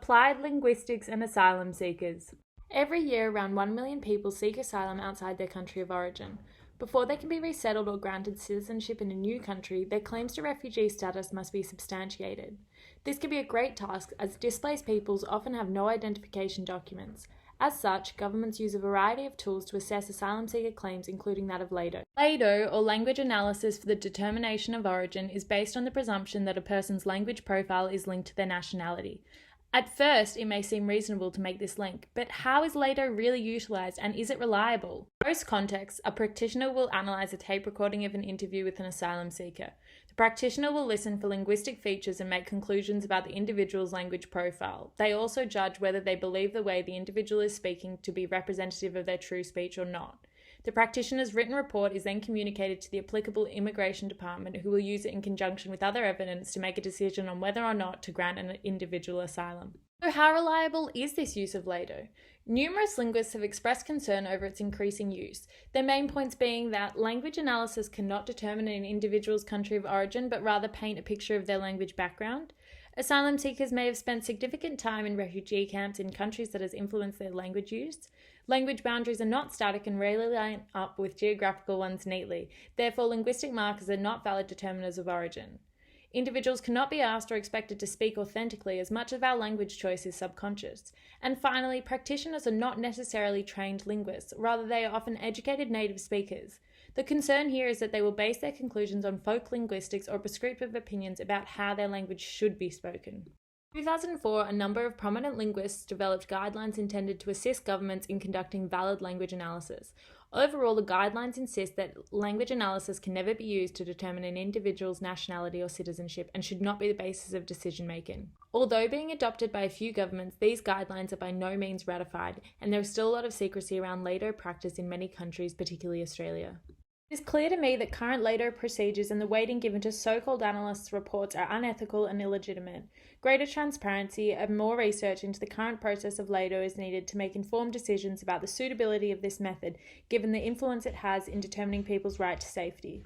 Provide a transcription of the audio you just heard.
Applied linguistics and asylum seekers. Every year, around 1 million people seek asylum outside their country of origin. Before they can be resettled or granted citizenship in a new country, their claims to refugee status must be substantiated. This can be a great task, as displaced peoples often have no identification documents. As such, governments use a variety of tools to assess asylum seeker claims, including that of LADO. LADO, or language analysis for the determination of origin, is based on the presumption that a person's language profile is linked to their nationality. At first, it may seem reasonable to make this link, but how is LADO really utilised, and is it reliable? In most contexts, a practitioner will analyse a tape recording of an interview with an asylum seeker. The practitioner will listen for linguistic features and make conclusions about the individual's language profile. They also judge whether they believe the way the individual is speaking to be representative of their true speech or not. The practitioner's written report is then communicated to the applicable immigration department, who will use it in conjunction with other evidence to make a decision on whether or not to grant an individual asylum. So how reliable is this use of LADO? Numerous linguists have expressed concern over its increasing use, their main points being that language analysis cannot determine an individual's country of origin, but rather paint a picture of their language background. Asylum seekers may have spent significant time in refugee camps in countries that has influenced their language use. Language boundaries are not static and rarely line up with geographical ones neatly. Therefore, linguistic markers are not valid determiners of origin. Individuals cannot be asked or expected to speak authentically, as much of our language choice is subconscious. And finally, practitioners are not necessarily trained linguists, rather they are often educated native speakers. The concern here is that they will base their conclusions on folk linguistics or prescriptive opinions about how their language should be spoken. In 2004, a number of prominent linguists developed guidelines intended to assist governments in conducting valid language analysis. Overall, the guidelines insist that language analysis can never be used to determine an individual's nationality or citizenship and should not be the basis of decision-making. Although being adopted by a few governments, these guidelines are by no means ratified, and there is still a lot of secrecy around LADO practice in many countries, particularly Australia. It is clear to me that current LADO procedures and the weighting given to so-called analysts' reports are unethical and illegitimate. Greater transparency and more research into the current process of LADO is needed to make informed decisions about the suitability of this method, given the influence it has in determining people's right to safety.